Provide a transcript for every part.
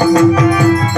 Thank you.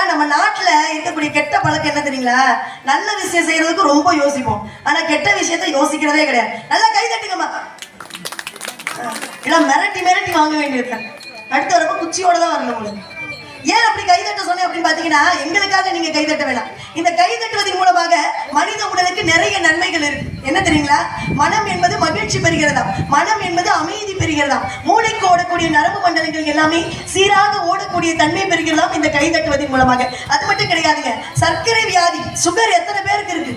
நம்ம நாட்டுல இருக்கக்கூடிய கெட்ட பழக்கம் என்ன தெரியுங்களா? நல்ல விஷயம் செய்யறதுக்கு ரொம்ப யோசிப்போம், ஆனா கெட்ட விஷயத்தை யோசிக்கிறதே கிடையாது. நல்லா கை தட்டுங்கம்மா. எல்லாம் மிரட்டி மிரட்டி வாங்க வேண்டியிருக்கு. அடுத்து வரப்ப குச்சியோட தான் வரணும் உங்களுக்கு. ஏன் அப்படி கைதட்ட சொன்னேன் அப்படின்னு பாத்தீங்கன்னா, எங்களுக்காக நீங்க கைதட்ட வேணாம். இந்த கைதட்டுவதன் மூலமாக மனித உடலுக்கு நிறைய நன்மைகள் இருக்கு. என்ன தெரியுங்களா? மனம் என்பது மகிழ்ச்சி பெறுகிறதா, மனம் என்பது அமைதி பெறுகிறதா, மூளைக்கு ஓடக்கூடிய நரம்பு மண்டலங்கள் எல்லாமே சீராக ஓடக்கூடிய தன்மை பெறுகிறதாம் இந்த கைதட்டுவதன் மூலமாக. அது மட்டும் கிடையாதுங்க, சர்க்கரை வியாதி, சுகர் எத்தனை பேருக்கு இருக்கு?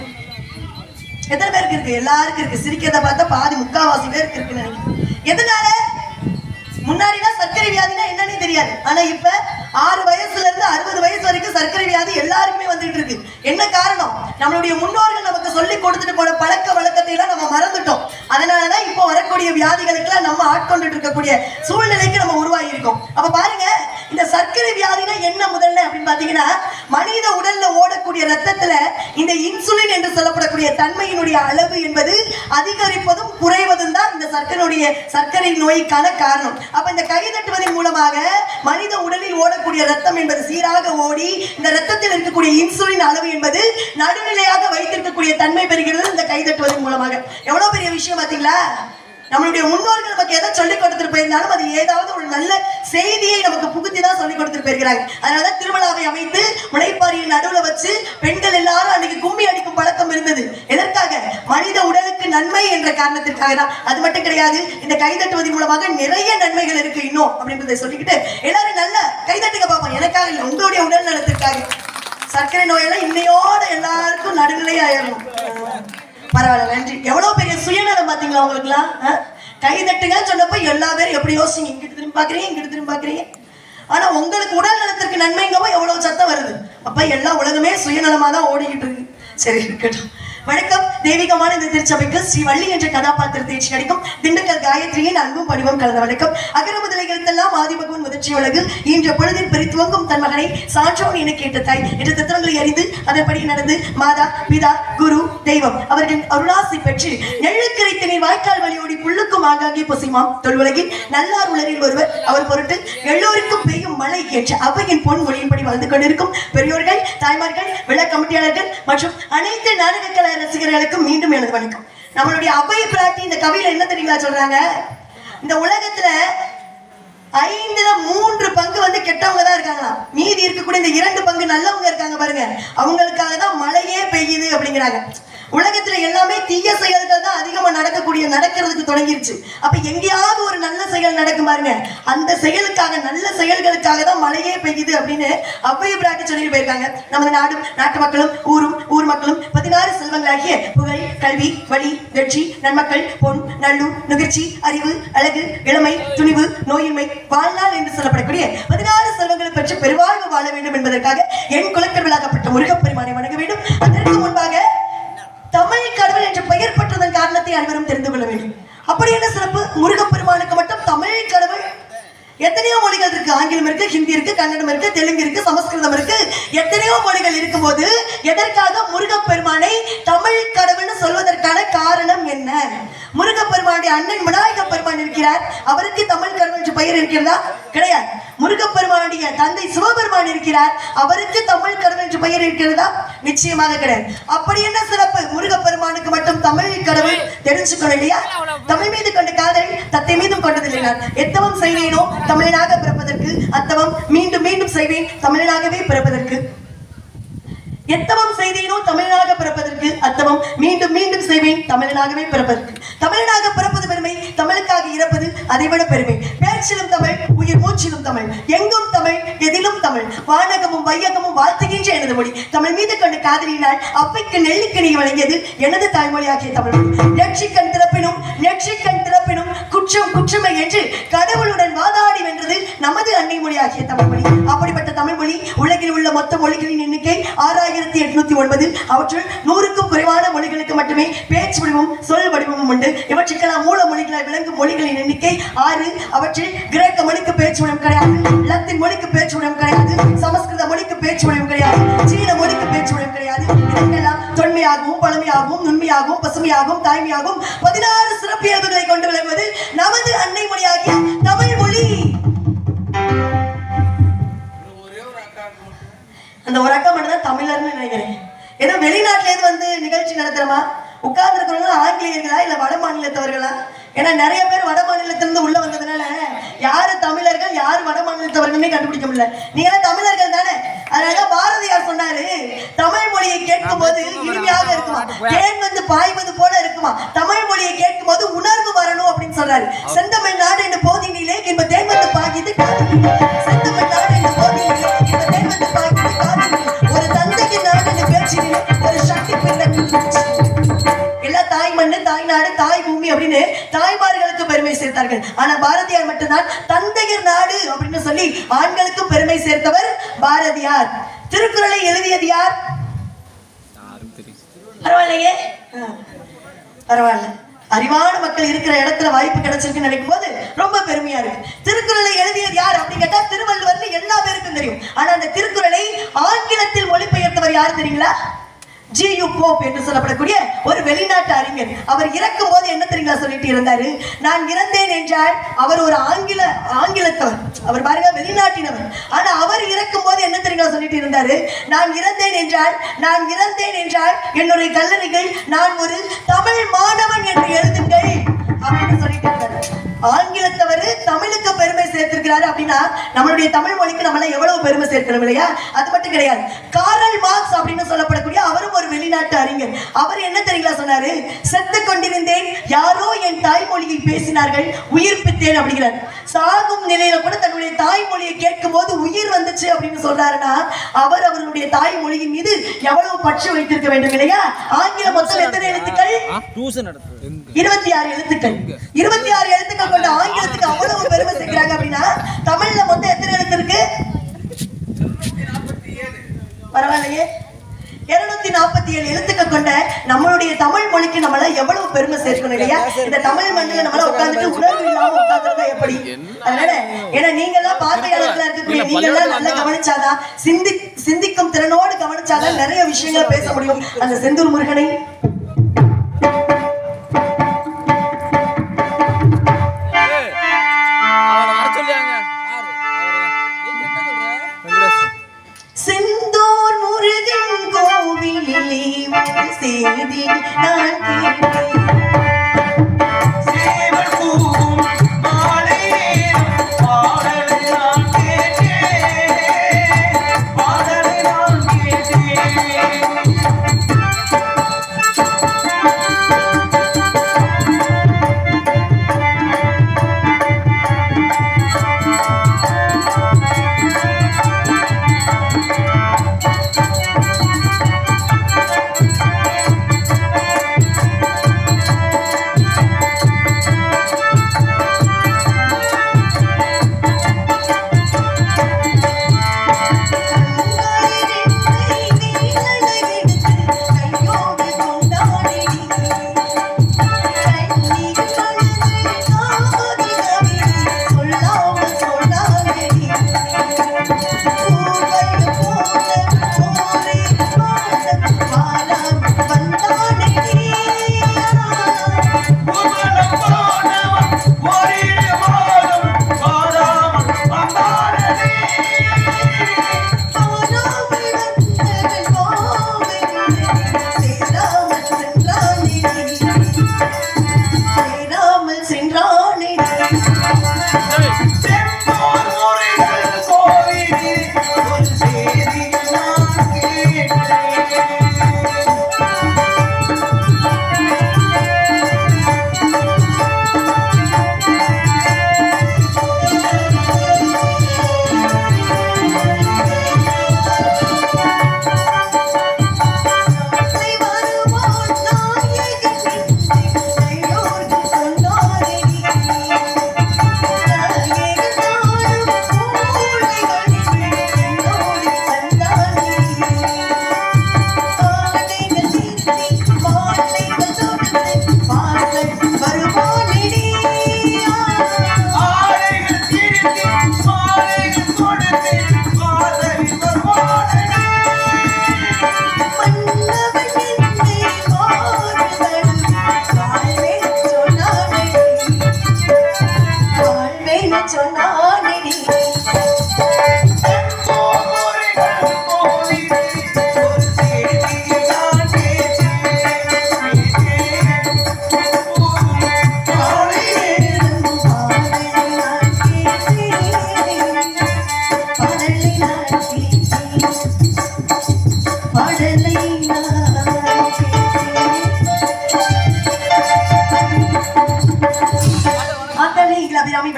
எத்தனை பேருக்கு இருக்கு? எல்லாருக்கும் இருக்கு. சிரிக்கிறத பார்த்தா பாதி முக்காவாசி பேருக்கு இருக்குன்னு நினைக்கிறேன். எதனால? முன்னாடிதான் சர்க்கரை வியாதினா என்னன்னு தெரியாது, ஆனா இப்ப 6 வயசுல இருந்து 60 வயசு வரைக்கும் சர்க்கரை வியாதி எல்லாருக்குமே வந்துட்டு இருக்கு. என்ன காரணம்? நம்மளுடைய முன்னோர்கள் நமக்கு சொல்லி கொடுத்துட்டு போன பழக்க வழக்கத்தை எல்லாம் நம்ம மறந்துட்டோம். அதனாலதான் இப்போ வரக்கூடிய வியாதிகளுக்கு எல்லாம் நம்ம ஆட்கொண்டுட்டு இருக்கக்கூடிய சூழ்நிலைக்கு நம்ம உருவாகி இருக்கோம். அப்ப பாருங்க, இந்த சர்க்கரை வியாதினா என்ன முதல்ல அப்படின்னு பாத்தீங்கன்னா, மனித உடல்ல ஓடக்கூடிய ரத்தத்துல இந்த இன்சுலின் என்று சொல்லப்படக்கூடிய தன்மையினுடைய அளவு என்பது அதிகரிப்பதும் குறைவதும் தான் இந்த சர்க்கரை நோய்க்கான காரணம். அப்ப இந்த கைதட்டுவதன் மூலமாக மனித உடலில் ஓடக்கூடிய ரத்தம் என்பது சீராக ஓடி இந்த ரத்தத்தில் இருக்கக்கூடிய இன்சுலின் அளவு என்பது நடுநிலையாக வைத்திருக்கக்கூடிய தன்மை பெறுகிறது இந்த கைதட்டுவதன் மூலமாக. எவ்வளவு பெரிய விஷயம் பாத்தீங்களா? நம்மளுடைய முன்னோர்கள் நமக்கு எதை சொல்லிக் கொடுத்துட்டு போயிருந்தாலும் அது ஏதாவது ஒரு நல்ல செய்தியை நமக்கு புகுத்தி தான் சொல்லிக் கொடுத்துட்டு போயிருக்கிறாங்க. அதனாலதான் திருவிழாவை அமைத்து முளைப்பாரியின் நடுவுல வச்சு பெண்கள் எல்லாரும் அன்னைக்கு கும்மி அடிக்கும் பழக்கம் இருந்தது. எதற்காக? மனித உடலுக்கு நன்மை என்ற காரணத்திற்காக தான். அது மட்டும் கிடையாது, இந்த கைதட்டுவதன் மூலமாக நிறைய நன்மைகள் இருக்கு இன்னும் அப்படின்றத சொல்லிக்கிட்டு எல்லாரும் நல்ல கைதட்டுங்க பாப்போம். எனக்காக இல்லை, உங்களுடைய உடல் நலத்திற்காக. சர்க்கரை நோயெல்லாம் இன்னையோட எல்லாருக்கும் நடுநிலையாயிரும். பரவாயில்ல, நன்றி. எவ்வளவு பெரிய சுயநலம் பாத்தீங்களா உங்களுக்கு எல்லாம்? கை தட்டுங்க சொன்னப்ப எல்லா பேரும் எப்படி யோசிங்க, இங்கிட்டு திரும்பி பாக்குறீங்க, இங்கிட்டு திரும்பி பாக்குறீங்க. ஆனா உங்களுக்கு உடல் நலத்திற்கு நன்மைங்கப்போ எவ்வளவு சத்தம் வருது. அப்ப எல்லா உலகமே சுயநலமா தான் ஓடிக்கிட்டு இருக்கு. சரி, இருக்கட்டும். வணக்கம். தெய்வீகமான இந்த திருச்சபைக்கு ஸ்ரீ வள்ளி என்ற கதாபாத்திரத்தை நடிக்கும் திண்டுக்கல் காயத்ரியின் அன்பும் படிவம் கலந்த வணக்கம். அகர முதலை எழுத்தெல்லாம் ஆதிபகவன் முதற்சி உலகு இன்ற பொழுதில் பெரித்துவங்கும் தன் மகனை சான்றோன் என கேட்ட தாய் என்ற தத்துவங்களை அறிந்து அதன்படி நடந்து மாதா பிதா குரு தெய்வம் அவர்களின் அருளாசி பெற்று நெல்லுக்கரை திணை வாய்க்கால் வழியோடி புல்லுக்கும் ஆகாகிய பொசிமாம் தொல்வுலகில் நல்லார் உலரில் ஒருவர் அவர் பொருட்டு எல்லோருக்கும் பெய்யும் மழை என்ற அவையின் பொன் மொழியின்படி வாழ்ந்து கொண்டிருக்கும் பெரியோர்கள், தாய்மார்கள், விழா கமிட்டியாளர்கள் மற்றும் அனைத்து நாடக கலை ரசிகர்களுக்கும் மீண்டும் எனது வணக்கம். நம்மளுடைய அபய பிராட்டி இந்த கவியில என்ன தெரியுங்களா சொல்றாங்க? இந்த உலகத்துல 5ல் 3 பங்கு வந்து கெட்டவங்க தான் இருக்காங்களா, மீதி இருக்கக்கூடிய இந்த 2 பங்கு நல்லவங்க இருக்காங்க பாருங்க, அவங்களுக்காக தான் மழையே பெய்யுது அப்படிங்கிறாங்க. உலகத்துல எல்லாமே தீய செயல்கள் தான் அதிகமா நடக்கிறதுக்கு தொடங்கிருச்சு. அப்ப எங்கேயாவது ஒரு நல்ல செயல் நடக்கும் பாருங்க, அந்த செயலுக்காக, நல்ல செயல்களுக்காக தான் மழையே பெய்யுது அப்படின்னு அவ்வைய பிராட்டி சொல்லி போயிருக்காங்க. நமது நாடும் நாட்டு மக்களும் ஊர் மக்களும் 16 செல்வங்களை பொருளாகிய புகழ், கல்வி, வழி, வெற்றி, நன்மக்கள், பொன், நல்லூர், நுகர்ச்சி, அறிவு, அழகு, இளமை, துணிவு, நோயின்மை, வாழ்நாள் என்று சொல்லப்படக்கூடிய 16 செல்வங்களை பெற்று பெருவாழ்வு வாழ வேண்டும் என்பதற்காக என் குலக்கடவுளாகப்பட்ட முருகப்பெருமானை வணங்க வேண்டும். அதற்கு முன்பாக தமிழ் கடவுள் என்ற பெயர் பெற்றதன் காரணத்தை அனைவரும் தெரிந்து கொள்ள வேண்டும். அப்படி என்ன சிறப்பு? முருகப்பெருமானுக்கு மட்டும் தமிழ் கடவுள். எத்தனையோ மொழிகள் இருக்கு, ஆங்கிலம் இருக்கு, ஹிந்தி இருக்கு, கன்னடம் இருக்கு, தெலுங்கு இருக்கு, சமஸ்கிருதம் இருக்கு, எத்தனையோ மொழிகள் இருக்கும் போது எதற்காக முருகப்பெருமானை தமிழ் கடவுள்னு சொல்வதற்கான காரணம் என்ன? முருகப்பெருமானுடைய அண்ணன் விநாயக பெருமான் இருக்கிறார், அவருக்கு தமிழ் கடவுள் என்று பெயர் இருக்கிறதா? கிடையாது. முருகப்பெருமானுடைய தந்தை சிவபெருமான் இருக்கிறார், அவருக்கு தமிழ் கடவுள் என்று பெயர் இருக்கிறதா? நிச்சயமாக கிடையாது. அப்படி என்ன சிறப்பு முருகப்பெருமானுக்கு மட்டும் தமிழ் கடவுள்? தெரிஞ்சுக்கணும் இல்லையா? தமிழ் மீது கொண்ட காதல் தத்தை மீதும் கொண்டதில்லை. நான் எத்தவம் செய்வேனோ தமிழனாக பிறப்பதற்கு, அத்தவம் மீண்டும் மீண்டும் செய்வேன் தமிழனாகவே பிறப்பதற்கு. எத்தவம் செய்தேனோ தமிழனாக பிறப்பதற்கு, அத்தவம் மீண்டும் மீண்டும் செய்வேன் தமிழனாகவே பிறப்பதற்கு. தமிழனாக பிறப்பது பெருமை, தமிழுக்காக இறப்பது அதைவிட பெருமை. பேச்சிலும் தமிழ், உயிர் மூச்சிலும் தமிழ், எங்கும் தமிழ், எதிலும் தமிழ், வானகமும் வையகமும் வாழ்த்துகின்ற எனது மொழி. தமிழ் மீது கொண்ட காதலினால் அவ்வைக்கு நெல்லிக்கனி வழங்கியது எனது தாய்மொழியாகிய தமிழ் மொழி. நெற்றிக்கண் திறப்பினும் நெற்றிக்கண் திறப்பினும் குற்றம் குற்றமை என்று கடவுளுடன் வாதாடி வென்றது நமது அன்னை மொழியாகிய தமிழ் மொழி. அப்படிப்பட்ட தமிழ் மொழி உலகில் உள்ள மொத்த மொழிகளின் எண்ணிக்கை 6809. அவற்றுள் 100க்கும் குறைவான மொழிகளுக்கு மட்டுமே பேச்சு வடிவமும் சொல் வடிவமும் உண்டு. இவற்றுக்கெல்லாம் மூல மொழிகளால் விளங்கும் மொழிகளின் எண்ணிக்கை 6. அவற்றில் கிரேக்க மொழிக்கு பேச்சு வடிவம் கிடையாது, லத்தீன் மொழிக்கு பேச்சு வடிவம் கிடையாது, சமஸ்கிருத மொழிக்கு பேச்சு வடிவம் கிடையாது, சீன மொழிக்கு பேச்சு வடிவம் கிடையாது. இதற்கெல்லாம் தொன்மையாகவும் பழமையாகவும் நுண்மையாகவும் பசுமையாகவும் தாய்மையாகவும் 16 சிறப்பியல்புகளை கொண்டு விளங்குவது நமது அன்னை மொழியாகிய தமிழ் மொழி. அந்த ஒரு அக்கா மட்டும் தான் தமிழர்னு நினைக்கிறேன். ஏதோ வெளிநாட்டுல இருந்து வந்து நிகழ்ச்சி நடத்துறமா? உட்கார்ந்து இருக்கிறவங்க ஆங்கிலேயர்களா இல்ல வட மாநிலத்தவர்களா? ஏன்னா நிறைய பேர் வட மாநிலத்திலிருந்து உள்ள வந்ததுனால யாரு தமிழர்கள் யாரு வட மாநிலத்தவர்கள்னே கண்டுபிடிக்க முடியல. நீங்க எல்லாம் தமிழர்கள் தானே? அதனால பாரதியார் சொன்னாரு, தமிழ் மொழியை கேட்கும் போது இனிமையாக இருக்குமா, தேன் வந்து பாய்வது போல இருக்குமா, தமிழ் மொழியை கேட்கும் போது உணர்வு வரணும் அப்படின்னு சொல்றாரு. செந்தமிழ் நாடு என்று போதினிலே என்ப தேன் வந்து பாய்கிறது காதலிலே, செந்தமிழ் நாடு என்று போதினிலே என்ப தேன் வந்து பாய்கிறது காதலிலே, ஒரு தந்தைக்கு நாடு என்று பேச்சிலே ஒரு சக்தி பிள்ளை. எல்லா தாய் மண்ணு, தாய் நாடு, தாய் பூமி அப்படின்னு தாய்மார்களுக்கு பெருமை சேர்த்தார்கள். ஆனா பாரதியார் மட்டும்தான் தந்தையர் நாடு அப்படின்னு சொல்லி ஆண்களுக்கு பெருமை சேர்த்தவர் பாரதியார். திருக்குறளை எழுதியது யார்? பரவாயில்லையே, பரவாயில்ல. அறிவான மக்கள் இருக்கிற இடத்துல வாய்ப்பு கிடைச்சிருக்குன்னு நினைக்கும் போது ரொம்ப பெருமையா இருக்கு. திருக்குறளை எழுதியது யார் அப்படின்னு கேட்டா திருவள்ளுவர்னு எல்லா பேருக்கும் தெரியும். ஆனா அந்த திருக்குறளை ஆங்கிலத்தில் மொழிபெயர்த்தவர் யார் தெரியுங்களா? G.U. போப் என்று சொல்லப்படக்கூடிய ஒரு வெளிநாட்டு அறிஞர். அவர் இறக்கும் போது என்ன தெரியுங்களா சொல்லிட்டு இருந்தாரு? நான் இறந்தேன் என்றால், அவர் ஒரு ஆங்கிலத்தவர், அவர் பாருங்க வெளிநாட்டினவர். ஆனா அவர் இறக்கும் போது என்ன தெரியுங்களா சொல்லிட்டு இருந்தாரு? நான் இறந்தேன் என்றால் என்னுடைய கல்லறைகள் நான் ஒரு தமிழ் மாணவன் என்று எழுதுங்கள் அப்படின்னு சொல்லிட்டு இருந்தாரு. ஆங்கிலத்தவர் தமிழுக்கு பெருமை சேர்த்திருக்கிறாரு அப்படின்னா நம்மளுடைய தமிழ் மொழிக்கு நம்மள எவ்வளவு பெருமை சேர்க்கிறோம் இல்லையா? அது மட்டும் கிடையாது. காரல் மார்க்ஸ் அப்படின்னு சொல்லப்படக்கூடிய அவரும் ஒரு வெளிநாட்டு அறிஞர். அவர் என்ன தெரியுங்களா சொன்னாரு? செத்து கொண்டிருந்தேன், யாரோ என் தாய்மொழியை பேசினார்கள், உயிர்ப்பித்தேன் அப்படிங்கிறார். சாகும் நிலையில கூட தன்னுடைய தாய்மொழியை கேட்கும் போது உயிர் வந்துச்சு அப்படின்னு சொல்றாருன்னா அவர் அவர்களுடைய தாய்மொழியின் மீது எவ்வளவு பற்று வைத்திருக்க வேண்டும் இல்லையா? ஆங்கிலம் மொத்தம் எத்தனை எழுத்துக்கள்? 26 எழுத்துக்கள். 26 எழுத்துக்கள் கொண்ட ஆங்கிலத்துக்கு அவ்வளவு பெருமை சேர்க்கிறாங்க அப்படின்னா தமிழ்ல மொத்தம் எத்தனை எழுத்து இருக்கு? பரவாயில்லையே, 247 எழுத்துக்கள் கொண்ட நம்மளுடைய தமிழ் மொழிக்கு நம்மள எவ்வளவு பெருமை சேர்க்கணும் இல்லையா? இந்த தமிழ் மண்ணில நம்மள உட்கார்ந்துட்டு உணர்வு இல்லாம உட்கார்ந்துருந்தா எப்படி? அதனால ஏன்னா நீங்க எல்லாம் பார்வையாளர்களா இருக்கக்கூடிய நீங்க எல்லாம் நல்லா கவனிச்சாதான், சிந்திக்கும் திறனோடு கவனிச்சாதான் நிறைய விஷயங்களை பேச முடியும். அந்த செந்தூர் முருகனை செந்தூர் முருகன் கோவிலிலே செய்தி நான்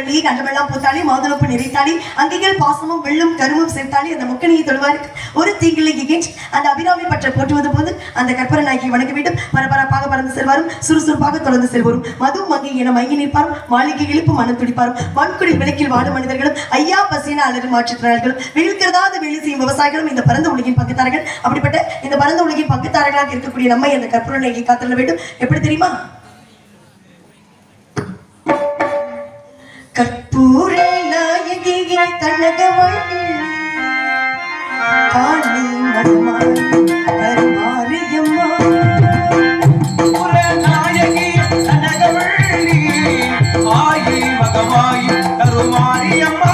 கண்ணியை கண்டமெல்லாம் பூத்தாளி மாதுளப்பு நிறைத்தாளி அங்கிகள் பாசமும் வெள்ளும் கருமும் சேர்த்தாளி அந்த முக்கணியை தொழுவார் ஒரு தீங்கிலை அந்த அபிராமி பற்ற போற்றுவது போது அந்த கற்பனை நாய்க்கு வணங்க வேண்டும் பரபரப்பாக பறந்து செல்வாரும் சுறுசுறுப்பாக தொடர்ந்து செல்வரும் மது மங்கை என மங்கி நிற்பாரும் மாளிகை இழுப்பு மனம் துடிப்பாரும் மண்குடி விளக்கில் வாடும் மனிதர்களும் ஐயா பசின அலரும் மாற்றுத்திறனாளிகளும் வெளிக்கிறதாத வேலை செய்யும் விவசாயிகளும் இந்த பரந்த உலகின் பங்குத்தார்கள். அப்படிப்பட்ட இந்த பரந்த உலகின் பங்குத்தாரர்களாக இருக்கக்கூடிய நம்மை அந்த கற்பனை நாய்க்கு காத்தள்ள வேண்டும். எப்படி தெரியுமா? கற்பூர நாயகியே கனகவள்ளி காளி மணமாய் கருமாரியம்மா கற்பூர நாயகி கனகவள்ளி ஆயி மகமாயி கருமாரியம்மா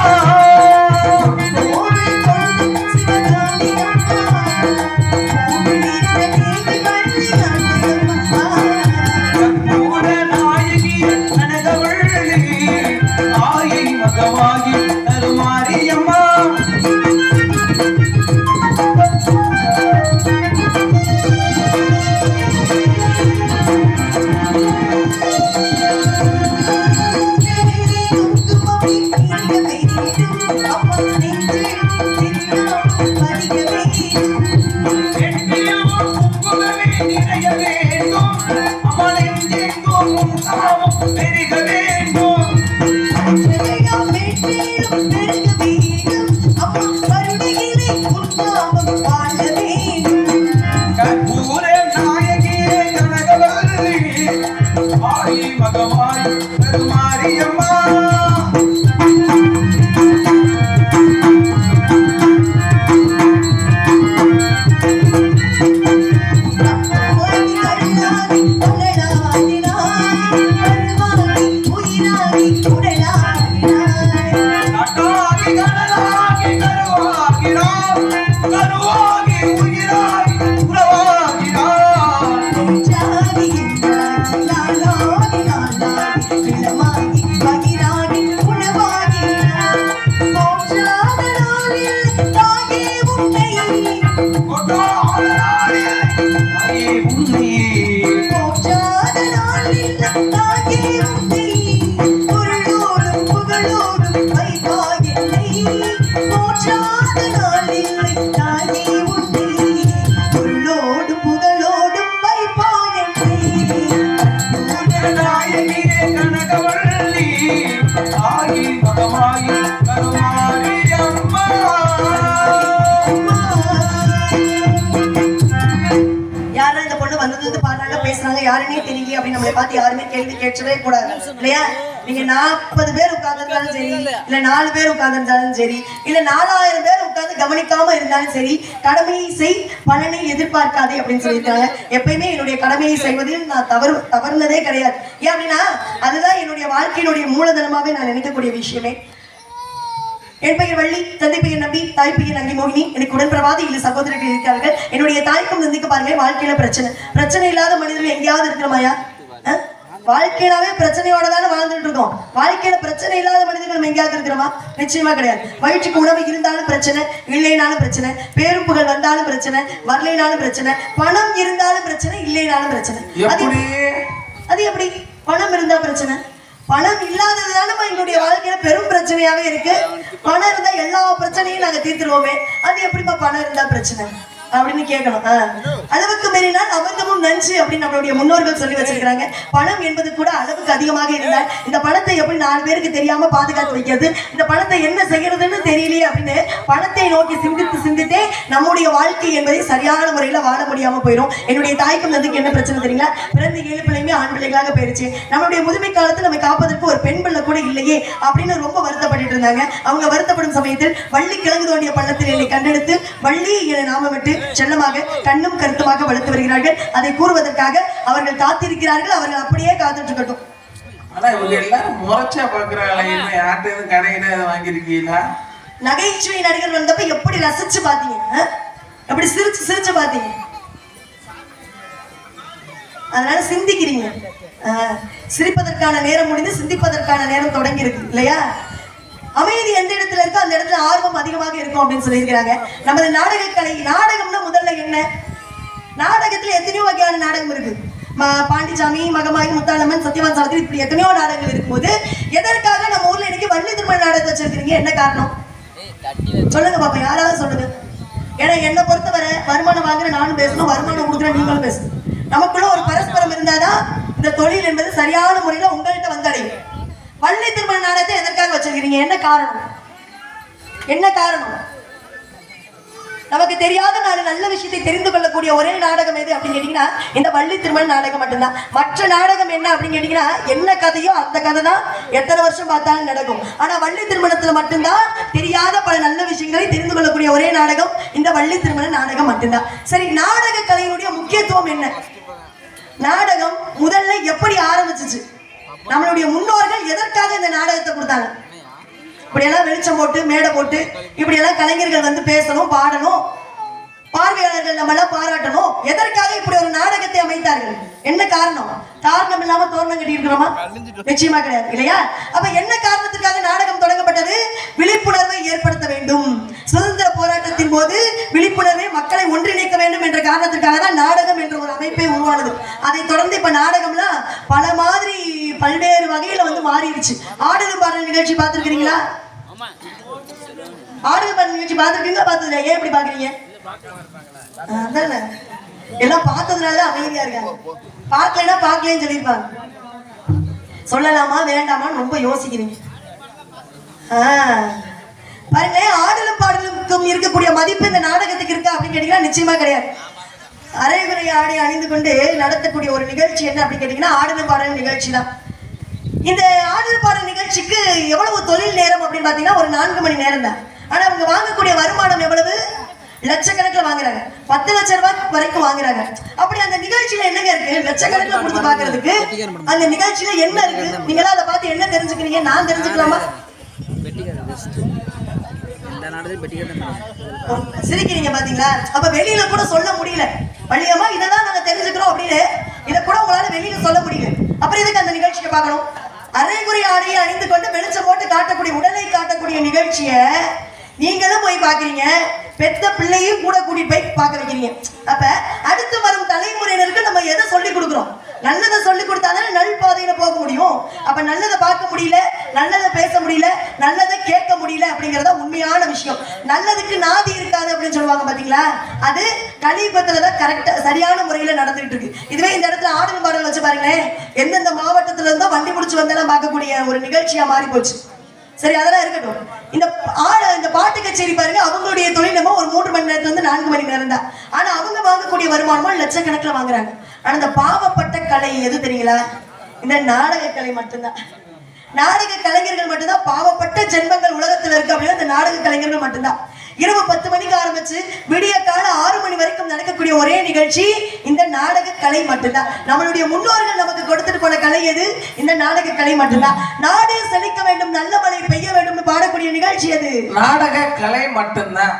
யாருன்னே தெரியல அப்படின்னு நம்மளை பார்த்து யாருமே கேள்வி கேட்கவே கூடாது இல்லையா? நீங்க 40 பேர் உட்கார்ந்திருந்தாலும் சரி, இல்ல 4 பேர் உட்கார்ந்திருந்தாலும் சரி, இல்ல 4000 பேர் உட்கார்ந்து கவனிக்காம இருந்தாலும் சரி, கடமையை செய் பலனை எதிர்பார்க்காதே அப்படின்னு சொல்லியிருக்காங்க. எப்பயுமே என்னுடைய கடமையை செய்வதில் நான் தவறுனதே கிடையாது. ஏன் அப்படின்னா அதுதான் என்னுடைய வாழ்க்கையினுடைய மூலதனமாவே நான் நினைக்கக்கூடிய விஷயமே. என் பெயர் வள்ளி, தந்தை பெயர் நம்பி, தாய் பெயர் நங்கி மோகினி. எனக்கு உடன்பிரவாதி இல்லை சகோதரர்கள் இருக்கிறார்கள். என்னுடைய தாய்க்கும் நந்திக்கு பாருங்க, வாழ்க்கையில பிரச்சனை இல்லாத மனிதர்கள் எங்கேயாவது இருக்கிறோமாயா? வாழ்க்கையிலாவே பிரச்சனையோட தானே வாழ்ந்துட்டு இருக்கோம். வாழ்க்கையில பிரச்சனை இல்லாத மனிதர்கள் நம்ம எங்கேயாவது இருக்கிறோமா? நிச்சயமா கிடையாது. வயிற்றுக்கு உணவு இருந்தாலும் பிரச்சனை, இல்லைனாலும் பிரச்சனை, பேருப்புகள் வந்தாலும் பிரச்சனை, வரலைனாலும் பிரச்சனை, பணம் இருந்தாலும் பிரச்சனை, இல்லைனாலும் பிரச்சனை. அது எப்படி? பணம் இருந்தா பிரச்சனை, பணம் இல்லாததுதான எங்களுடைய வாழ்க்கையில பெரும் பிரச்சனையாவே இருக்கு. பணம் இருந்தா எல்லா பிரச்சனையும் நாங்க தீர்த்துருவோமே, அது எப்படிப்பா பணம் இருந்தா பிரச்சனை அப்படின்னு கேட்கணும். அளவுக்கு மீறினால் அபத்தமும் நஞ்சு அப்படின்னு நம்மளுடைய முன்னோர்கள் சொல்லி வச்சிருக்கிறாங்க. பணம் என்பது கூட அளவுக்கு அதிகமாக இருந்தால் இந்த பணத்தை எப்படி 4 பேருக்கு தெரியாம பாதுகாத்து வைக்கிறது, இந்த பணத்தை என்ன செய்யறதுன்னு தெரியலையே அப்படின்னு பணத்தை நோக்கி சிந்தித்தே நம்முடைய வாழ்க்கை என்பதை சரியான முறையில வாழ முடியாம போயிடும். என்னுடைய தாய்க்கும் நந்துக்கு என்ன பிரச்சனை தெரியுங்களா? பிறந்த 7 பிள்ளையுமே ஆண் பிள்ளைகளாக போயிருச்சு. நம்மளுடைய முதுமை காலத்தில் நம்ம காப்பதற்கு ஒரு பெண் பிள்ளை கூட இல்லையே அப்படின்னு ரொம்ப வருத்தப்பட்டு இருந்தாங்க. அவங்க வருத்தப்படும் சமயத்தில் வள்ளி கிழங்கு தோண்டிய பள்ளத்தில் என்னை கண்டெடுத்து வள்ளி என நாமமிட்டு செல்லமாக கண்ணும் கருத்துமாக வளர்த்து வருகிறார்கள். அதை கூறுவதற்காக அவர்கள் காத்திருக்கிறார்கள். அவர்கள் அப்படியே காத்துட்டு இருக்கட்டும். ஆனா இவங்க எல்லாரும் முறைச்சா பாக்குறாங்களே, என்ன யார்கிட்ட எதுவும் கடையில வாங்கிருக்கீங்களா? நகைச்சுவை நடிகர் வந்தப்ப எப்படி ரசிச்சு பாத்தீங்க? எப்படி சிரிச்சு பாத்தீங்க? அதனால சிந்திக்கிறீங்க. சிரிப்பதற்கான நேரம் முடிந்து சிந்திப்பதற்கான நேரம் தொடங்கி இருக்கு இல்லையா? அமைதி எந்த இடத்துல இருக்கோ அந்த இடத்துல ஆர்வம் அதிகமாக இருக்கும் அப்படின்னு சொல்லியிருக்கிறாங்க. நமது நாடக கலை, நாடகம்னா முதல்ல என்ன? நாடகத்துல எத்தனையோ வகையான நாடகம் இருக்கு. பாண்டிச்சாமி, மகமாயி, முத்தாளம்மன், சத்யவான் சாவித்திரி, இப்படி எத்தனையோ நாடகங்கள் இருக்கும்போது எதற்காக நம்ம ஊர்ல இன்னைக்கு வள்ளி திருமண நாடகத்தை வச்சிருக்கீங்க? என்ன காரணம் சொல்லுங்க பாப்பா, யாராவது சொல்லுங்க. ஏன்னா என்னை பொறுத்தவரை வருமானம் வாங்குற நானும் பேசணும், வருமானம் கொடுக்குற நீங்களும் பேசணும். நமக்குள்ள ஒரு பரஸ்பரம் இருந்தாதான் இந்த தொழில் என்பது சரியான முறையில உங்கள்கிட்ட வந்தடையும். வள்ளி திருமண நாடகத்தை எதற்காக வச்சிருக்கீங்க? என்ன காரணம்? என்ன காரணம்? நமக்கு தெரியாத நல்ல விஷயத்தை தெரிந்து கொள்ளக்கூடிய ஒரே நாடகம் எது அப்படின்னு கேட்டீங்கன்னா இந்த வள்ளி திருமண நாடகம் மட்டும்தான். மற்ற நாடகம் என்ன அப்படின்னு கேட்டீங்கன்னா என்ன கதையோ அந்த கதை தான் எத்தனை வருஷம் பார்த்தாலும் நடக்கும். ஆனா வள்ளி திருமணத்துல மட்டும்தான் தெரியாத பல நல்ல விஷயங்களை தெரிந்து கொள்ளக்கூடிய ஒரே நாடகம் இந்த வள்ளி திருமண நாடகம் மட்டும்தான். சரி, நாடக கலையினுடைய முக்கியத்துவம் என்ன? நாடகம் முதல்ல எப்படி ஆரம்பிச்சிச்சு? நம்மளுடைய முன்னோர்கள் எதற்காக இந்த நாடகத்தை கொடுத்தாங்க? இப்படியெல்லாம் வெளிச்சம் போட்டு மேடை போட்டு இப்படியெல்லாம் கலைஞர்கள் வந்து பேசணும், பாடணும், பார்வையாளர்கள் நம்ம எல்லாம் பாராட்டணும். எதற்காக இப்படி ஒரு நாடகத்தை அமைத்தார்கள்? என்ன காரணம்? காரணம் இல்லாம தோரணம் கட்டி இருக்கிறோமா? நிச்சயமா கிடையாது, இல்லையா? அப்ப என்ன காரணத்துக்காக நாடகம் தொடங்கப்பட்டது? விழிப்புணர்வை ஏற்படுத்த வேண்டும். சுதந்திர போராட்டத்தின் போது விழிப்புணர்வை மக்களை ஒன்றிணைக்க வேண்டும் என்ற காரணத்திற்காக தான் நாடகம் என்ற ஒரு அமைப்பே உருவானது. அதை தொடர்ந்து இப்ப நாடகம்லாம் பல மாதிரி பல்வேறு வகையில வந்து மாறிடுச்சு. ஆடலும் பாடல் நிகழ்ச்சி பார்த்திருக்கிறீங்களா? ஆடல் பாடல் நிகழ்ச்சி பார்த்திருக்கீங்களா? பார்த்ததுல ஏன் இப்படி பாக்குறீங்க? அதானே எல்லாம் பார்த்ததுனால அமைதியா இருக்காங்க. பார்க்கலன்னா பார்க்கலன்னு சொல்லியிருப்பாங்க. சொல்லலாமா வேண்டாமான்னு ரொம்ப யோசிக்கிறீங்க. பாருங்க, ஆடலும் பாடலுக்கும் இருக்கக்கூடிய மதிப்பு இந்த நாடகத்துக்கு இருக்கா அப்படின்னு கேட்டீங்கன்னா நிச்சயமா கிடையாது. அரைகுறை ஆடை அணிந்து கொண்டு நடத்தக்கூடிய ஒரு நிகழ்ச்சி என்ன அப்படின்னு கேட்டீங்கன்னா ஆடலும் பாடல் நிகழ்ச்சி தான். இந்த ஆடல் பாடல் நிகழ்ச்சிக்கு எவ்வளவு தொழில் நேரம் அப்படின்னு பாத்தீங்கன்னா ஒரு 4 மணி நேரம் தான். ஆனா அவங்க வாங்கக்கூடிய வருமானம் எவ்வளவு? லட்சக்கணக்கில் வாங்குறாங்க. 10 லட்சம் ரூபாய் வரைக்கும் வாங்குறாங்க. அப்படி அந்த நிகழ்ச்சியில என்னங்க இருக்கு? லட்சக்கணக்கில் கொடுத்து பாக்குறதுக்கு அந்த நிகழ்ச்சியில என்ன இருக்கு? நீங்களா அதை பார்த்து என்ன தெரிஞ்சுக்கிறீங்க? நான் தெரிஞ்சுக்கலாமா? சிரிக்கிறீங்க பாத்தீங்களா? அப்ப வெளியில கூட சொல்ல முடியல. வள்ளியம்மா இதெல்லாம் நாங்க தெரிஞ்சுக்கிறோம் அப்படின்னு இதை கூட உங்களால வெளியில சொல்ல முடியல. அப்புறம் இதுக்கு அந்த நிகழ்ச்சியை பார்க்கணும். அரைகுறை ஆடையை அணிந்து கொண்டு வெளிச்சம் போட்டு காட்டக்கூடிய உடலை காட்டக்கூடிய நிகழ்ச்சியை நீங்களும் போய் பாக்குறீங்க, பெத்த பிள்ளையும் கூட கூட்டிட்டு போய் பார்க்க வைக்கிறீங்க. அப்ப அடுத்து வரும் தலைமுறையினருக்கு நம்ம எதை சொல்லி கொடுக்குறோம்? நல்லதை சொல்லி கொடுத்தாதானே நல் பாதையில போக முடியும். அப்ப நல்லதை பார்க்க முடியல, நல்லதை பேச முடியல, நல்லதை கேட்க முடியல அப்படிங்கறத உண்மையான விஷயம். நல்லதுக்கு நாதி இருக்காது அப்படின்னு சொல்லுவாங்க பாத்தீங்களா? அது கலியுகத்துலதான் கரெக்டா சரியான முறையில நடந்துகிட்டு இருக்கு. இதுவே இந்த இடத்துல ஆடல் பாடல் வச்சு பாருங்களேன், எந்தெந்த மாவட்டத்துல இருந்தோ வண்டி முடிச்சு வந்தெல்லாம் பார்க்கக்கூடிய ஒரு நிகழ்ச்சியா மாறி போச்சு. சரி, அதெல்லாம் இருக்கட்டும். இந்த பாட்டு கச்சேரி பாருங்க, அவங்களுடைய தொழில் நம்ம ஒரு 3 மணி நேரத்துல இருந்து 4 மணி நேரம் தான். ஆனா அவங்க வாங்கக்கூடிய வருமானமா லட்சக்கணக்கில் வாங்குறாங்க. ஆனா இந்த பாவப்பட்ட கலை எது தெரியுங்களா? இந்த நாடக கலை மட்டும்தான். நாடக கலைஞர்கள் மட்டும்தான் பாவப்பட்ட ஜென்மங்கள் உலகத்துல இருக்கு அப்படின்னா இந்த நாடக கலைஞர்கள் மட்டும்தான். இரவு 10 மணிக்கு ஆரம்பிச்சு விடிய கால 6 மணி வரைக்கும் நடக்கக்கூடிய ஒரே நிகழ்ச்சி இந்த நாடக கலை மட்டும்தான். நம்மளுடைய முன்னோர்கள் நமக்கு கொடுத்துட்டு போன கலை எது? இந்த நாடக கலை மட்டும்தான். நாடு செழிக்க வேண்டும், நல்ல மழை பெய்ய வேண்டும் பாடக்கூடிய நிகழ்ச்சி அது நாடக கலை மட்டும்தான்.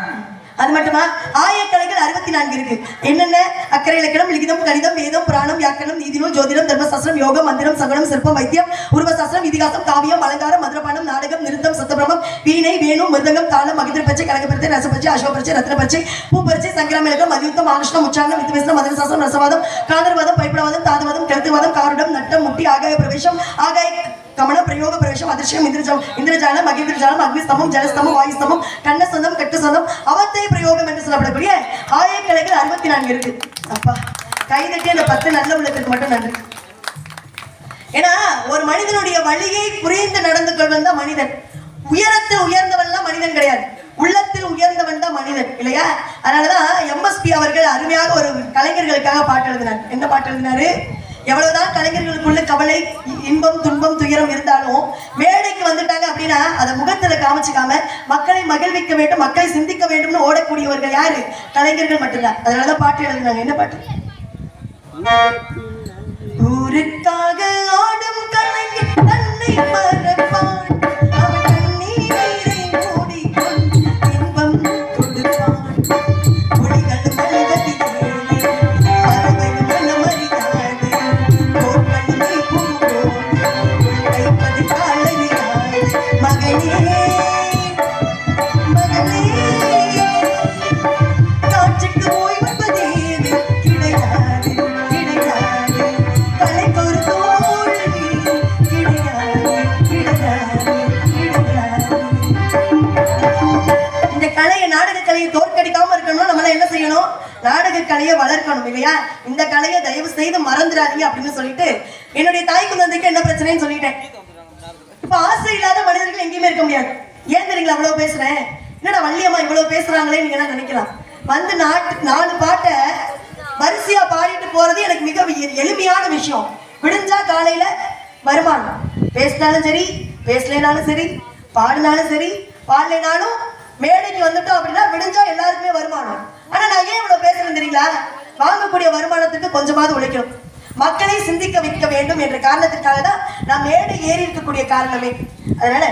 அது மட்டுமா? ஆயக்கலைகள் 64 இருக்கு. என்னென்ன? அக்கறை இலக்கணம், லிகிதம், கணிதம், வேதம், புராணம், வியாக்கரணம், நீதிநூல், ஜோதிடம், தர்மசாஸ்திரம், யோகம், மந்திரம், சகுனம், சிற்பம், வைத்தியம், உருவசாஸ்திரம், இதிகாசம், காவியம், அலங்காரம், மதுரபானம், நாடகம், நிருத்தம், சத்தபிரமம், வீணை, வேணு, மிருதங்கம், தாளம், மகிழ்ச்சி பச்சை, கனகப்பரிச்சை, ரசப்பரிச்சை, அசோகப்பரிச்சை, ரத்னப்பரிச்சை, பூப்பரிச்சை, சங்கிராமிலகம், மதியுத்தம், ஆனுஷ்டம், உச்சாரணம், வித்துவேசனம், மதுரசாஸ்திரம், ரசவாதம், காதர்வாதம், பைப்படவாதம், தாதுவாதம், கிழத்துவாதம், காருடம், நட்டம், முட்டி, ஆகாய பிரவேசம், ஆகாய கமன பிரயோக பிரவேசம், அதிர்ஷ்டம், இந்திரஜாலம், மகிந்திரஜாலம், அக்னிஸ்தம்பம், ஜலஸ்தம்பம், வாயுஸ்தம்பம், கண்ணஸ்தம்பம், கட்டுஸ்தம்பம், அவத்தை பிரயோகம் என்று சொல்லப்படக்கூடிய ஆயக்கலைகள் 64 இருக்கு. அப்பா கைதட்டி அந்த 10 நல்ல உள்ளத்துக்கு மட்டும் நன்றி. ஏன்னா ஒரு மனிதனுடைய வழியை புரிந்து நடந்து கொள்வன் தான் மனிதன். உயரத்தில் உயர்ந்தவன் தான் மனிதன் கிடையாது, உள்ளத்தில் உயர்ந்தவன் தான் மனிதன், இல்லையா? அதனாலதான் MSP அவர்கள் அருமையாக ஒரு கலைஞர்களுக்காக பாட்டு எழுதினார். என்ன பாட்டு எழுதினாரு? எவ்வளவுதான் கலைஞர்களுக்குள்ள கவலை, இன்பம், துன்பம், துயரம் இருந்தாலும் மேடைக்கு வந்துட்டாங்க அப்படின்னா அதை முகத்துல காமிச்சுக்காம மக்களை மகிழ்விக்க வேண்டும், மக்களை சிந்திக்க வேண்டும்னு ஓடக்கூடியவர்கள் யாரு? கலைஞர்கள் மட்டும்தான். அதனாலதான் பாட்டு எழுதினாங்க. என்ன பாட்டு? ஊருக்காக ஆடும் கலைஞர் தன்னை மறப்பான், அவன் கண்ணீரை மூடிக்கொண்டு இன்பம் கொடுப்பான். ஒளிகள் மல்வதிலே பறவை மனமறியாது, கோட்களை புகுவோம் கைப்பது காலறியாது. மகனே மகனே காற்றுக்கு ஓய்வதேது கிடையாது கிடையாது. நாடக கலையை வளர்க்கணும் இல்லையா? இந்த கலையை தயவு செய்து மறந்துடாதீங்க அப்படின்னு சொல்லிட்டு என்னுடைய தாய் குழந்தைக்கு என்ன பிரச்சனைன்னு சொல்லிட்டேன். இப்ப ஆசை இல்லாத மனிதர்கள் எங்கேயுமே இருக்க முடியாது. ஏன் தெரியுங்களா அவ்வளவு பேசுறேன்? என்னடா வள்ளியம்மா இவ்வளவு பேசுறாங்களே நீங்க என்ன நினைக்கலாம்? வந்து 4 பாட்டை வரிசையா பாடிட்டு போறது எனக்கு மிக எளிமையான விஷயம். விடிஞ்சா காலையில வருமானம், பேசினாலும் சரி பேசலைனாலும் சரி, பாடினாலும் சரி பாடலைனாலும் மேடைக்கு வந்துட்டோம் அப்படின்னா விடிஞ்சா எல்லாருக்குமே வருமானம். ஆனா நான் ஏன் இவ்வளவு பேசுறேன் தெரியுங்களா? வாங்கக்கூடிய வருமானத்துக்கு கொஞ்சமாவது உழைக்கணும், மக்களை சிந்திக்க வைக்க வேண்டும் என்ற காரணத்திற்காக தான் நான் மேடை ஏறி இருக்கக்கூடிய காரணமே. அதனால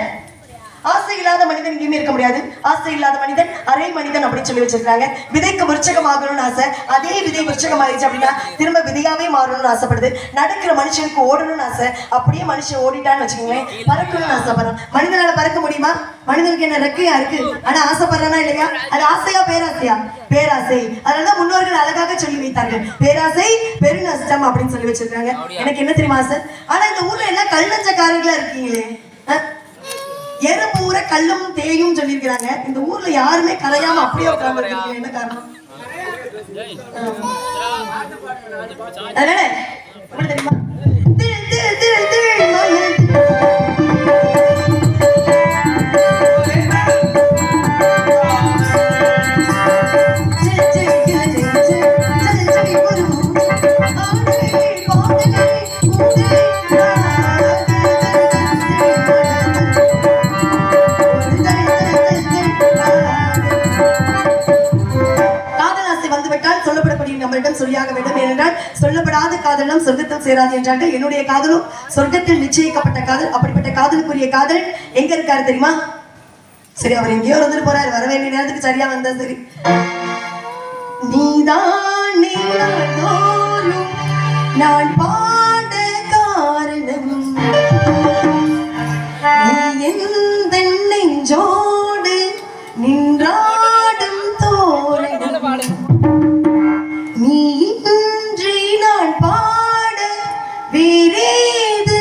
ஆசை இல்லாத மனிதன் எங்கேயுமே இருக்க முடியாது. ஆசை இல்லாத மனிதன் அரை மனிதன் அப்படின்னு சொல்லி வச்சிருக்காங்க. விதைக்கு விருட்சகமாகணும்னு ஆசை, அதே விதை விருட்சகம் ஆயிடுச்சு அப்படின்னா திரும்ப விதையாவே மாறணும்னு ஆசைப்படுது. நடக்கிற மனுஷனுக்கு ஓடணும்னு ஆசை, அப்படியே மனுஷன் ஓடிட்டான்னு வச்சுக்கோங்களேன் பறக்கணும்னு ஆசைப்படுறான். மனிதனால பறக்க முடியுமா? மனிதனுக்கு என்ன ரெக்கையா இருக்கு, ஆனா ஆசைப்படுறானா இல்லையா? அது ஆசையா பேராசையா? பேராசை. அதனால முன்னோர்கள் அழகாக சொல்லி வைத்தார்கள், பேராசை பெருநஷ்டம் அப்படின்னு சொல்லி வச்சிருக்காங்க. எனக்கு என்ன தெரியுமா ஆசை? ஆனா இந்த ஊர்ல எல்லாம் கல்லஞ்சக்காரர்களா இருக்கீங்களே, எறும்பு ஊர கல்லும் தேயும் சொல்லியிருக்கிறாங்க. இந்த ஊர்ல யாருமே கரையாம அப்படியே உட்கார்ந்து இருக்கீங்க, என்ன காரணம்? அதனால எப்படி தெரியுமா? சொல்லியாக வேண்டும். ஏனென்றால் சொல்லப்படாத காதலும் சொர்க்கத்தில் சேராது என்றார்கள். என்னுடைய காதலும் சொர்க்கத்தில் நிச்சயிக்கப்பட்ட காதல். அப்படிப்பட்ட காதலுக்குரிய காதல் எங்க இருக்காரு தெரியுமா? சரி, அவர் எங்கேயோ வந்துட்டு போறாரு, வர வேண்டிய நேரத்துக்கு சரியா வந்தா சரி. நீதான் நான் பாட காரணம், நீ எந்த நெஞ்சோடு நின்றாடும் தோரணம், நீ இன்றி நான் பாட வேறேது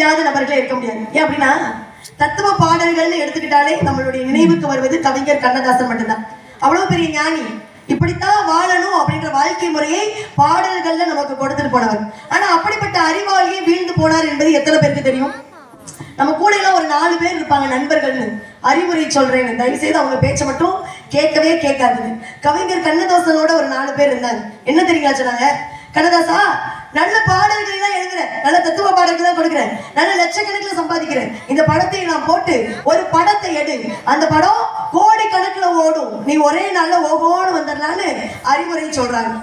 தெரியாத நபர்களே இருக்க முடியாது. ஏன் அப்படின்னா தத்துவ பாடல்கள்னு எடுத்துக்கிட்டாலே நம்மளுடைய நினைவுக்கு வருவது கவிஞர் கண்ணதாசன் மட்டும்தான். அவ்வளவு பெரிய ஞானி. இப்படித்தான் வாழணும் அப்படின்ற வாழ்க்கை முறையை பாடல்கள்ல நமக்கு கொடுத்துட்டு போனவர். ஆனா அப்படிப்பட்ட அறிவாளியே வீழ்ந்து போனார் என்பது எத்தனை பேருக்கு தெரியும்? நம்ம கூட எல்லாம் ஒரு 4 பேர் இருப்பாங்க நண்பர்கள்னு, அறிவுரை சொல்றேன், தயவு செய்து அவங்க பேச்ச மட்டும் கேட்கவே கேட்காதுன்னு. கவிஞர் கண்ணதாசனோட ஒரு 4 பேர் இருந்தாங்க. என்ன தெரியுங்களா சொன்னாங்க? கண்ணதாசா, நல்ல பாடல்களை தான் எழுதுறேன், நல்ல தத்துவ பாடல்கள் தான் கொடுக்குறேன், நல்ல லட்சக்கணக்கில் சம்பாதிக்கிறேன். இந்த படத்தை நான் போட்டு ஒரு படத்தை எடு, அந்த படம் கோடி கணக்குல ஓடும், நீ ஒரே நாள்ல ஓகோன்னு வந்துடலான்னு அறிவுரை சொல்றாங்க.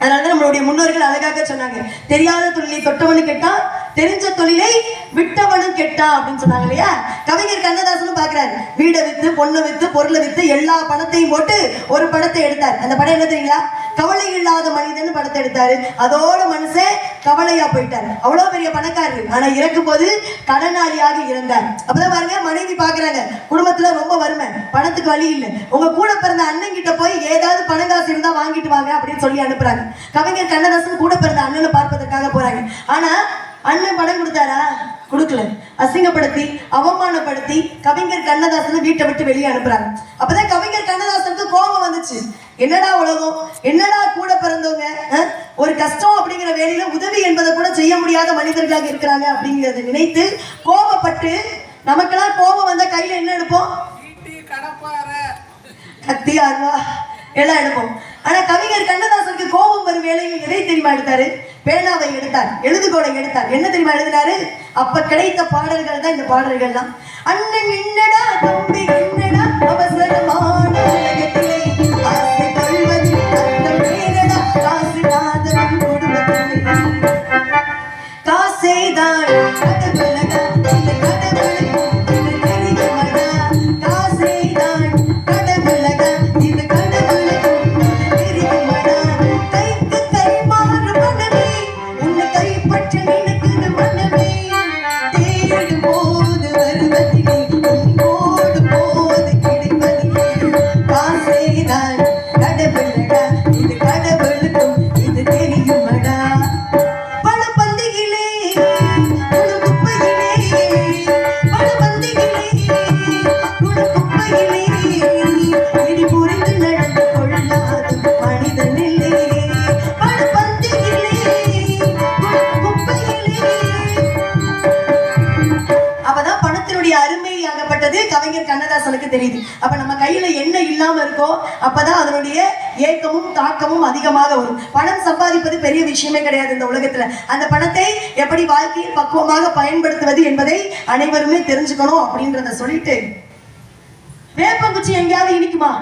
அதனாலதான் நம்மளுடைய முன்னோர்கள் அழகாக சொன்னாங்க, தெரியாத தொழிலை தொட்டவனு கெட்டா, தெரிஞ்ச தொழிலை விட்டவனும் கெட்டா அப்படின்னு சொன்னாங்க இல்லையா? கவிஞர் கண்ணதாசனும் பாக்குறாரு, வீடை வித்து, பொண்ணை வித்து, பொருளை வித்து, எல்லா பணத்தையும் போட்டு ஒரு படத்தை எடுத்தார். அந்த படம் என்ன தெரியுங்களா? கவலை இல்லாத மனிதன் படத்தை எடுத்தாரு. அதோட மனுஷன் கவலையா போயிட்டாரு. அவ்வளவு பெரிய பணக்காரரு, ஆனா இறக்கும் போது கடனாளியாக இருந்தார். அப்பதான் பாருங்க, மனைவி பாக்குறாங்க, குடும்பத்துல ரொம்ப வறுமை, பணத்துக்கு வழி இல்லை, உங்க கூட பிறந்த அண்ணன் கிட்ட போய் ஏதாவது பணம் காசு இருந்தா வாங்கிட்டு வாங்க அப்படின்னு சொல்லி அனுப்புறாங்க. கவிஞர் கண்ணதாசன் கூட பிறந்த அண்ணனை பார்ப்பதற்காக போறாங்க. ஆனா அண்ணன் பணம் கொடுத்தாரா? கொடுக்கல. அசிங்கப்படுத்தி அவமானப்படுத்தி கவிஞர் கண்ணதாசனை வீட்டை விட்டு வெளியே அனுப்புறாங்க. அப்பதான் கவிஞர் கண்ணதாசனுக்கு கோபம் வந்துச்சு. என்னடா உலகம், என்னடா கூட பிறந்தவங்க ஒரு கஷ்டம் அப்படிங்கிற வேலையில உதவி என்பதை கூட செய்ய முடியாத மனிதர்களாக இருக்கிறாங்க அப்படிங்கறத நினைத்து கோபப்பட்டு, நமக்கெல்லாம் கோபம் வந்த கையில என்ன எடுப்போம்? கத்தி, அருவா எல்லாம் எடுப்போம். ஆனா கவிஞர் கண்ணதாசனுக்கு கோபம் வரும் வேலையில் எதை தெரியுமா எடுத்தாரு? பேனாவை எடுத்தார், எழுதுகோலை எடுத்தார். என்ன தெரியுமா எழுதினாரு? அப்ப கிடைத்த பாடல்கள் தான் இந்த பாடல்கள் தான். அண்ணன் என்னடா, தம்பி என்னடா, அவசரமான உலகத்திலே ஆசை கொள்வது அர்த்தம் ஏனடா, காசு நாதவன் குடும்பத்திலே காசேதான் கடவுளடா, இந்த கடவுளுக்கும் இது தெரியுமடா, காசேதான் கடவுளடா, இது கடவுளுக்கும் இது தெரியுமடா, கைக்கு கை மாறு மனமே, உன்னை கைப்பற்ற நினைக்குது மனமே, தேடும் போது வருவதில்லை, உன்னோடு போது கிடைப்பதில்லை, காசேதான் கடவுளடா, இது கடவுளுக்கும் இது தெரியுமடா. கவிஞர் கண்ணதாசனுக்கு தெரியுது. அப்ப நம்ம கையில என்ன இல்லாம இருக்கோ அப்பதான் அதனுடைய ஏக்கமும் தாக்கமும் அதிகமாக வரும். பணம் சம்பாதிப்பது பெரிய விஷயமே கிடையாது இந்த உலகத்துல. அந்த பணத்தை எப்படி வாழ்க்கையில் பக்குவமாக பயன்படுத்துவது என்பதை அனைவருமே தெரிஞ்சுக்கணும் அப்படின்றத சொல்லிட்டு, வேப்பங்குச்சி எங்கேயாவது இனிக்குமா?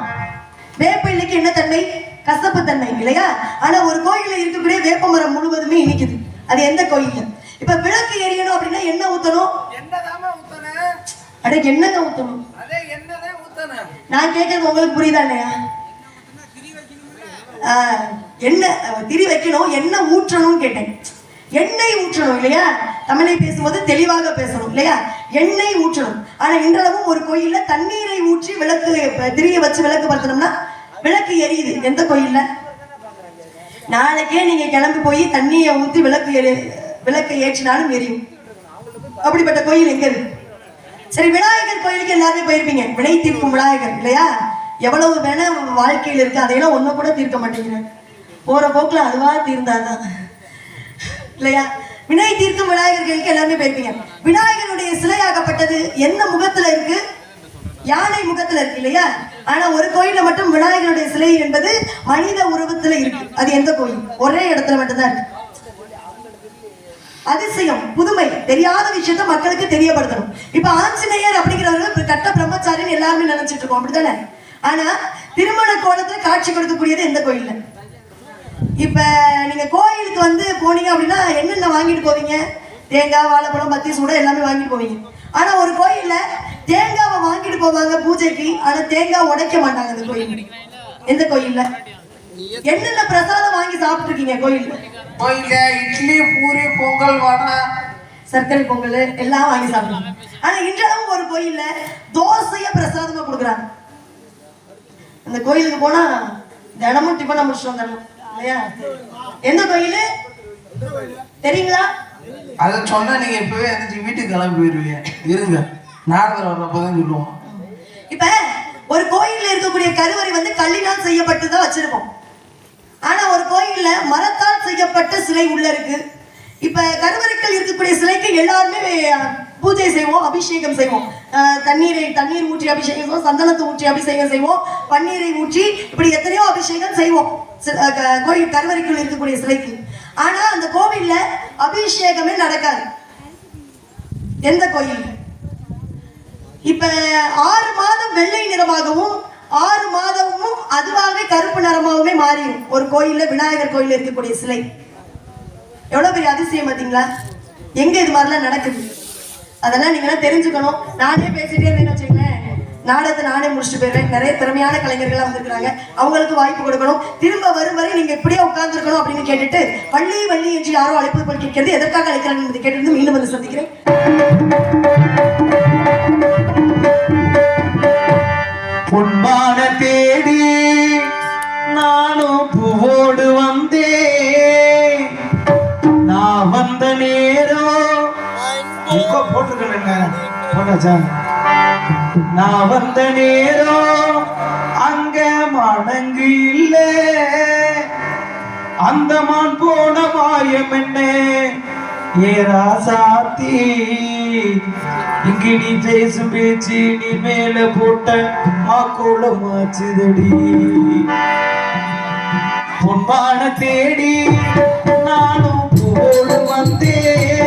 வேப்ப இலைக்கு என்ன தன்மை? கசப்பு தன்மை இல்லையா? ஆனா ஒரு கோயில்ல இருக்கக்கூடிய வேப்ப மரம் முழுவதுமே இனிக்குது. அது எந்த கோயில்? இப்ப விளக்கு எரியணும் அப்படின்னா என்ன ஊத்தணும்? அட என்னங்க ஊத்தணும்? நான் கேட்கறது உங்களுக்கு புரியுதா இல்லையா? என்ன திரி வைக்கணும், என்ன ஊற்றணும் கேட்டேன். எண்ணெய் ஊற்றணும் இல்லையா? தமிழை பேசும்போது தெளிவாக பேசணும் இல்லையா? எண்ணெய் ஊற்றணும். ஆனா இன்றளவும் ஒரு கோயில்ல தண்ணீரை ஊற்றி விளக்கு திரிய வச்சு விளக்கு படுத்தணும்னா விளக்கு எரியுது. எந்த கோயில்ல? நாளைக்கே நீங்க கிளம்பி போய் தண்ணியை ஊற்றி விளக்கு ஏற்றினாலும் எரியும். அப்படிப்பட்ட கோயில் எங்க இருக்கு? சரி, விநாயகர் கோயிலுக்கு எல்லாருமே போயிருப்பீங்க. வினை தீர்க்கும் விநாயகர் இல்லையா? எவ்வளவு வேணா வாழ்க்கையில் இருக்கு, அதையெல்லாம் ஒன்னும் கூட தீர்க்க மாட்டேங்கிறேன். போற போக்குல அதுவா தீர்ந்தாதான் இல்லையா? வினை தீர்க்கும் விநாயகர் கோயிலுக்கு எல்லாருமே போயிருப்பீங்க. விநாயகருடைய சிலையாகப்பட்டது என்ன முகத்துல இருக்கு? யானை முகத்துல இருக்கு இல்லையா? ஆனா ஒரு கோயில்ல மட்டும் விநாயகருடைய சிலை என்பது மனித உருவத்துல இருக்கு. அது எந்த கோயில்? ஒரே இடத்துல மட்டும்தான் இருக்கு. அதிசயம், புதுமை, தெரியாத விஷயத்த மக்களுக்கு தெரியப்படுத்தணும். இப்ப ஆஞ்சநேயர் அப்படிங்கிறவர்கள் கட்ட பிரம்மச்சாரின்னு எல்லாருமே நினைச்சிட்டு இருக்கோம், அப்படித்தானே? ஆனா திருமண கோலத்துல காட்சி கொடுக்கக்கூடியது எந்த கோயில்ல? இப்ப நீங்க கோயிலுக்கு வந்து போனீங்க அப்படின்னா என்னென்ன வாங்கிட்டு போவீங்க? தேங்காய், வாழைப்பழம், பத்தி சூட எல்லாமே வாங்கிட்டு போவீங்க. ஆனா ஒரு கோயில்ல தேங்காவை வாங்கிட்டு போவாங்க பூஜைக்கு, ஆனா தேங்காய் உடைக்க மாட்டாங்க அந்த கோயில். எந்த கோயில்ல? என்னென்ன பிரசாதம் வாங்கி சாப்பிட்டு இருக்கீங்க கோயில்ல? இட்லி, பூரி, பொங்கல், வடை, சர்க்கரை பொங்கல் எல்லாம் வாங்கி சாப்பிடுறாங்க. ஆனா இன்றளவும் ஒரு கோயில்ல தோசைய பிரசாதமா கொடுக்குறாங்க. அந்த கோயிலுக்கு போனா தினமும் டிஃபனை முடிச்சுட்டு வந்துடணும் இல்லையா? எந்த கோயில் தெரியுங்களா? அதை சொன்னா நீங்க இப்பவே எந்திரிச்சு வீட்டுக்கு கிளம்பி போயிருவீங்க. இருங்க, நாரதர் வர்றப்பதான் சொல்லுவோம். இப்ப ஒரு கோயில்ல இருக்கக்கூடிய கருவறை வந்து கல்லினால் செய்யப்பட்டு தான் வச்சிருப்போம். ஆனா ஒரு கோயில்ல மரத்தால் செய்யப்பட்ட சிலை உள்ள இருக்கு. இப்ப கருவறைகள் இருக்கக்கூடிய சிலைக்கு எல்லாருமே பூஜை செய்வோம், அபிஷேகம் செய்வோம். தண்ணீர் ஊற்றி அபிஷேகம் செய்வோம், சந்தனத்தை ஊற்றி அபிஷேகம் செய்வோம், பன்னீரை ஊற்றி இப்படி எத்தனையோ அபிஷேகம் செய்வோம் கோயில் கருவறைக்குள் இருக்கக்கூடிய சிலைக்கு. ஆனா அந்த கோவில்ல அபிஷேகமே நடக்காது. எந்த கோயில்? இப்ப 6 மாதம் வெள்ளை நிறமாகவும் 6 மாதமும் அதுவாகவே கருப்பு நிறமாகவுமே மாறிடும் ஒரு கோயில்ல. விநாயகர் கோயில்ல இருக்கக்கூடிய சிலை எவ்வளவு பெரிய அதிசயம் பாத்தீங்களா? எங்க இது மாதிரிலாம் நடக்குது? அதெல்லாம் நீங்க தெரிஞ்சுக்கணும். நானே பேசிட்டே இருந்தேன்னு வச்சுக்கோங்களேன், நாடகத்தை நானே முடிச்சுட்டு போயிடுறேன். நிறைய திறமையான கலைஞர்கள்லாம் வந்திருக்கிறாங்க, அவங்களுக்கு வாய்ப்பு கொடுக்கணும். திரும்ப வரும் வரை நீங்க இப்படியே உட்கார்ந்துருக்கணும் அப்படின்னு கேட்டுட்டு வள்ளி வள்ளி என்று யாரோ அழைப்பு போல் கேட்கிறது எதற்காக அழைக்கிறாங்க கேட்டு மீண்டும் வந்து சந்திக்கிறேன். பொன்மான தேடி நானும் பூவோடு வந்தேன். நான் வந்த நேரம் போட்டிருக்கேன். நான் வந்த நேரம் அங்க மணங்கு இல்ல. அந்த மான் போன மாயம் என்ன ஏராசாத்தி. இங்கு நீ பேசும் பேச்சு நீ மேல போட்ட மாக்கோளமாச்சுதடி. பொன்பான தேடி நானும் போடு வந்தேன்.